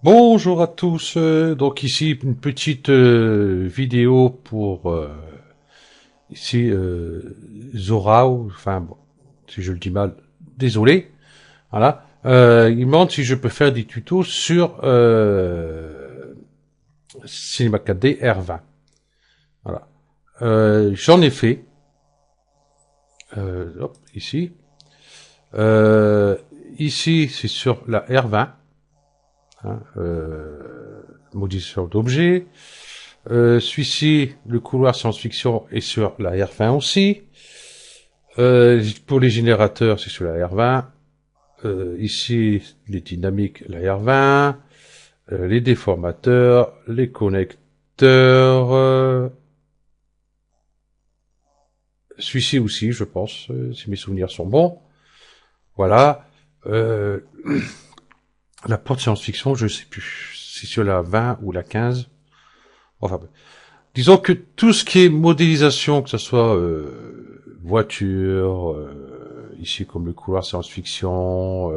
Bonjour à tous. Donc ici une petite vidéo pour ici Zora, enfin bon, si je le dis mal, désolé. Voilà. Il me demande si je peux faire des tutos sur Cinema 4D R20. Voilà. J'en ai fait. Hop, ici. Euh, Ici c'est sur la R20. Hein, modification d'objets. Celui-ci, le couloir science-fiction, est sur la R20 aussi. Pour les générateurs, c'est sur la R20. Ici, les dynamiques, la R20. Les déformateurs, les connecteurs. Celui-ci aussi, je pense, si mes souvenirs sont bons. Voilà. Euh, la porte science-fiction, je sais plus. C'est sur la 20 ou la 15. Enfin, disons que tout ce qui est modélisation, que ce soit voiture, ici comme le couloir science-fiction,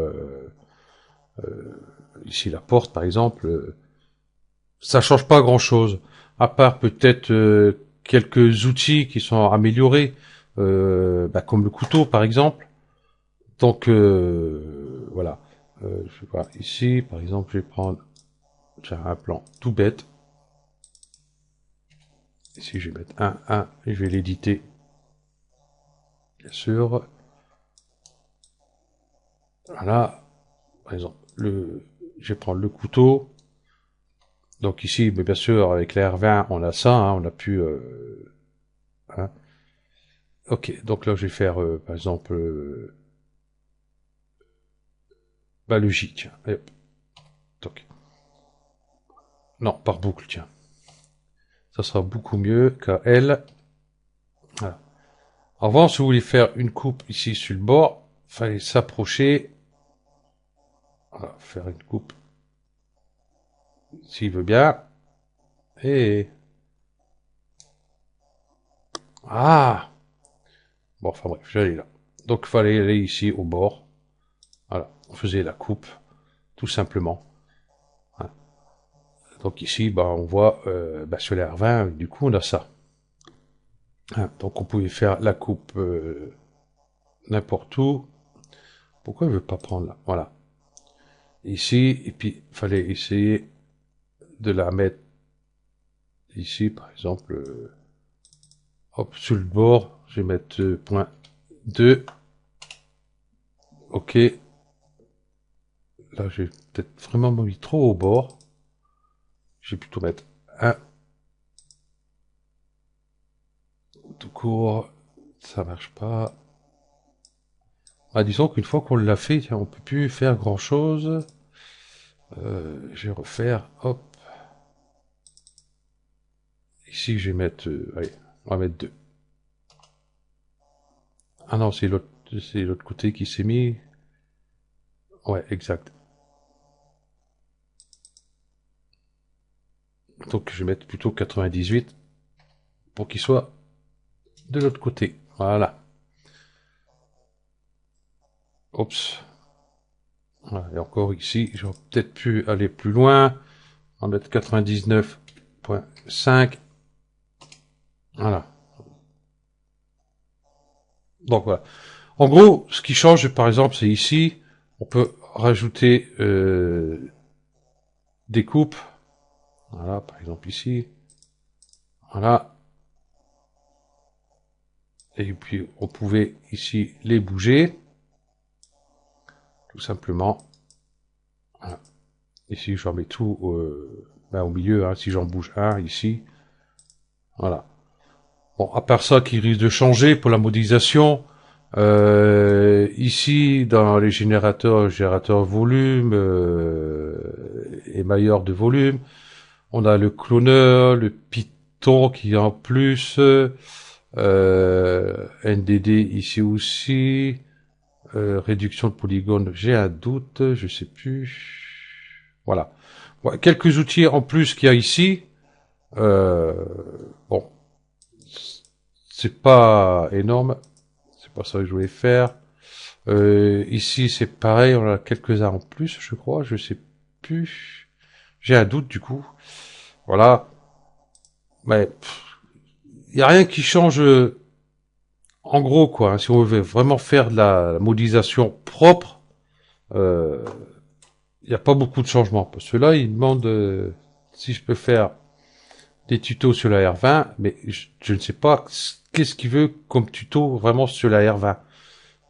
ici la porte par exemple, ça change pas grand-chose, à part peut-être quelques outils qui sont améliorés, comme le couteau par exemple. Donc voilà. Je sais pas, ici par exemple, je vais prendre un plan tout bête. Ici je vais mettre un, et je vais l'éditer, bien sûr. Voilà, par exemple, je vais prendre le couteau. Donc ici, mais bien sûr, avec la R20, on a ça, hein, on a pu... hein. Ok, donc là, je vais faire, par exemple, le J, tiens. Hop, toc. Non, par boucle, tiens. Ça sera beaucoup mieux qu'à L. Voilà. Avant, si vous voulez faire une coupe ici sur le bord, fallait s'approcher. Voilà, faire une coupe, s'il veut bien. Et... Ah. Bon, enfin bref, j'allais là. Donc, il fallait aller ici au bord. Voilà, on faisait la coupe, tout simplement. Hein. Donc ici, on voit sur les R20, du coup, on a ça. Hein. Donc on pouvait faire la coupe n'importe où. Pourquoi je ne veux pas prendre là? Voilà. Ici, et puis il fallait essayer de la mettre ici, par exemple, hop, sur le bord, je vais mettre point 2. Ok. Là, j'ai peut-être vraiment mis trop au bord. Je vais plutôt mettre 1 tout court. Ça marche pas. Disons qu'une fois qu'on l'a fait, tiens, on peut plus faire grand chose. Je vais refaire, hop. Ici, je vais mettre, allez, on va mettre 2. Ah non, c'est l'autre côté qui s'est mis. Ouais, exact. Donc, je vais mettre plutôt 98 pour qu'il soit de l'autre côté. Voilà. Oups. Voilà. Et encore ici, j'aurais peut-être pu aller plus loin. On va mettre 99.5. Voilà. Donc voilà. En gros, ce qui change, par exemple, c'est ici, on peut rajouter des coupes. Voilà, par exemple ici. Voilà. Et puis, on pouvait ici les bouger. Tout simplement. Voilà. Ici, j'en mets tout au milieu. Hein, si j'en bouge un ici. Voilà. Bon, à part ça qui risque de changer pour la modélisation, ici, dans les générateurs volume, émailleur de volume, on a le cloneur, le Python qui est en plus, NDD ici aussi, réduction de polygones, j'ai un doute, je sais plus. Voilà. Ouais, quelques outils en plus qu'il y a ici. Euh, bon, c'est pas énorme, c'est pas ça que je voulais faire. Ici c'est pareil, on a quelques-uns en plus, je crois, je sais plus. J'ai un doute du coup. Voilà. Mais il y a rien qui change en gros quoi. Hein. Si on veut vraiment faire de la modélisation propre, il n'y a pas beaucoup de changements. Parce que là, il demande si je peux faire des tutos sur la R20, mais je ne sais pas qu'est-ce qu'il veut comme tuto vraiment sur la R20.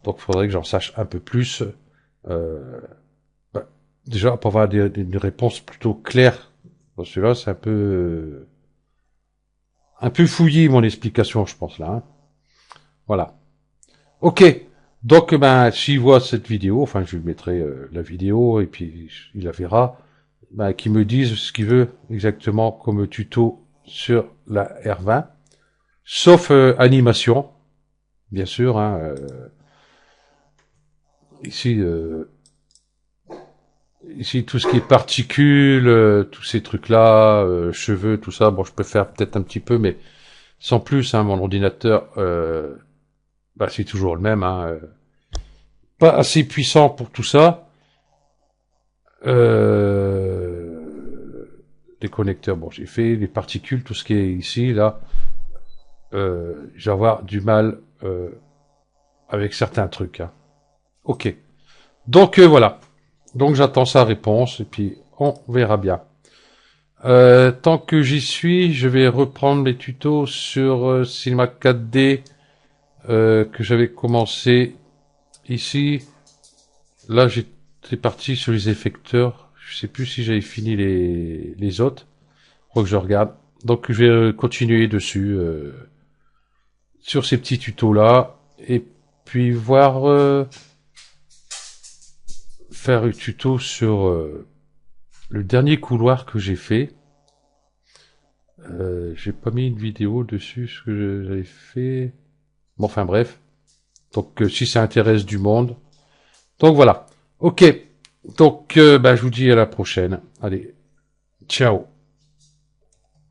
Donc, il faudrait que j'en sache un peu plus. Euh, bah, déjà, pour avoir des réponses plutôt claires. Parce que là, c'est un peu fouillis mon explication, je pense là. Hein. Voilà. Ok. Donc, ben, s'il voit cette vidéo, enfin, je lui mettrai la vidéo et puis il la verra. Ben, qu'il me dise ce qu'il veut exactement comme tuto sur la R20, sauf animation, bien sûr. Hein, ici, ici, tout ce qui est particules, tous ces trucs-là, cheveux, tout ça, bon, je peux faire peut-être un petit peu, mais sans plus. Hein, mon ordinateur, bah, c'est toujours le même. Hein, pas assez puissant pour tout ça. Les connecteurs, bon, j'ai fait les particules, tout ce qui est ici, là. Je vais avoir du mal avec certains trucs. Hein. Ok. Donc voilà. Donc j'attends sa réponse et puis on verra bien. Tant que j'y suis, je vais reprendre les tutos sur Cinema 4D que j'avais commencé ici. Là j'étais parti sur les effecteurs. Je sais plus si j'avais fini les autres. Faut que je regarde. Donc je vais continuer dessus sur ces petits tutos là et puis voir faire un tuto sur le dernier couloir que j'ai fait. J'ai pas mis une vidéo dessus ce que j'avais fait. Bon, enfin bref. Donc si ça intéresse du monde. Donc voilà. Ok. Donc bah, je vous dis à la prochaine. Allez. Ciao.